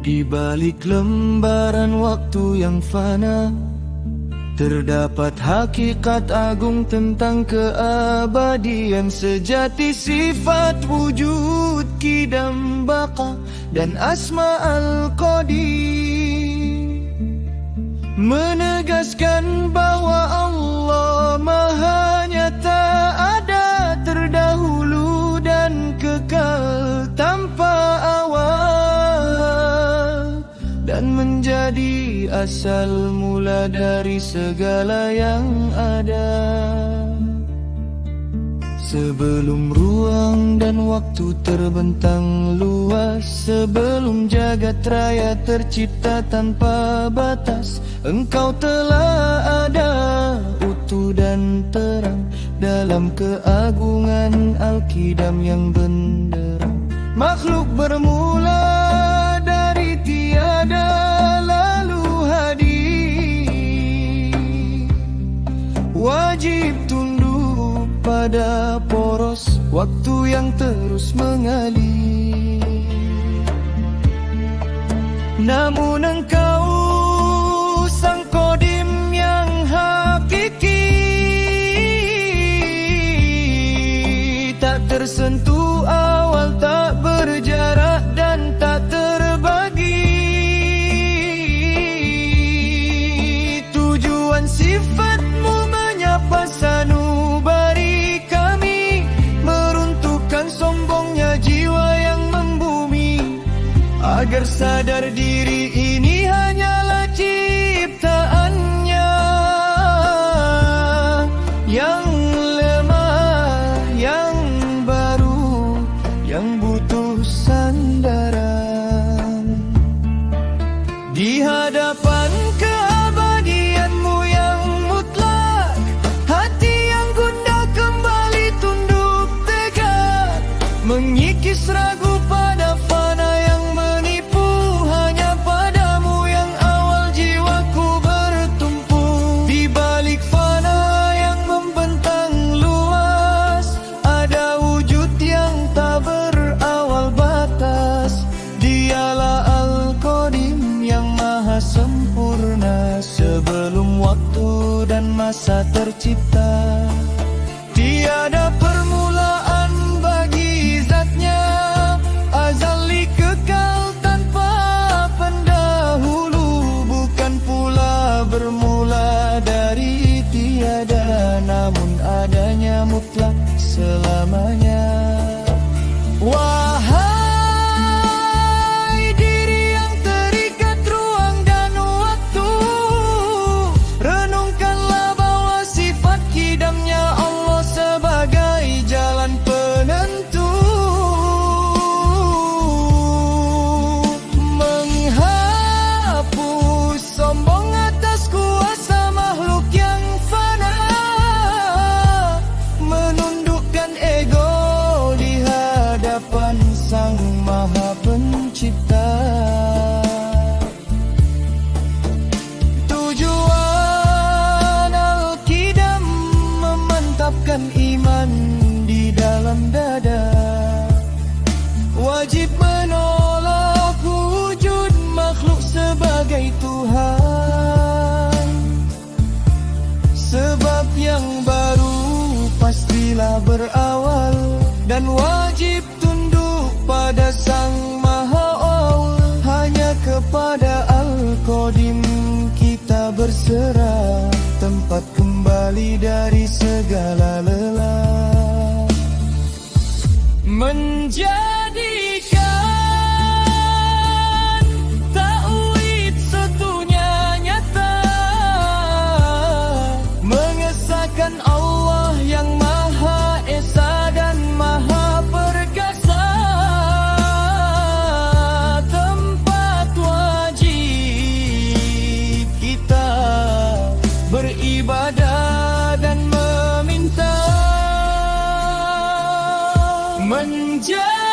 Di balik lembaran waktu yang fana, terdapat hakikat agung tentang keabadian sejati, sifat wujud, qidam, baqa, dan asma al-qadim, menegaskan bahwa Allah Maha Nyata, ada terdahulu dan kekal tanpa awal, dan menjadi asal mula dari segala yang ada. Sebelum ruang dan waktu terbentang luas, sebelum jagat raya tercipta tanpa batas, Engkau telah ada utuh dan terang dalam keagungan Al-Qidam yang benderang. Makhluk bermula dari tiada lalu hadir, wajib tunduk pada poros waktu yang terus mengalir. Namun Engkau Sang Qadim yang hakiki, tak tersentuh awal, tak berjarak dan tak terbagi. Tujuan sifatmu menyapa sanubari kami, meruntuhkan sombongnya jiwa yang membumi, agar sadar diri ini hanyalah ciptaannya yang lemah, yang baru, yang butuh sandaran. Di hadapan keabadianmu yang mutlak, hati yang gundah kembali tunduk tegak, mengikis ragu pada fana yang menipu. Hanya padamu yang awal jiwaku bertumpu. Di balik fana yang membentang luas, ada wujud yang tak berawal batas. Dialah Al-Qadim yang maha sempurna, sebelum waktu dan masa tercipta. Tiada permulaan bagi zatnya, azali kekal tanpa pendahulu, bukan pula bermula dari tiada, namun adanya mutlak selamanya. Wahai diri yang terikat ruang dan waktu, renungkanlah bahwa sifat qidamnya Allah sebagai jalan penentu, menghapus sombong atas kuasa makhluk yang fana, menundukkan ego di hadapan Sang Maha Pencipta. Tujuan Al-Qidam memantapkan iman di dalam dada, wajib menolak wujud makhluk sebagai Tuhan, sebab yang baru pastilah berawal, dan wajib tunduk pada Sang Maha Ol. Hanya kepada Al-Qadim kita berserah, tempat kembali dari segala lelah, menjadikan tauhid setunya nyata, mengesahkan Allah yang Maha Esa dan Maha Perkasa, tempat wajib kita beribadah dan meminta, menjadi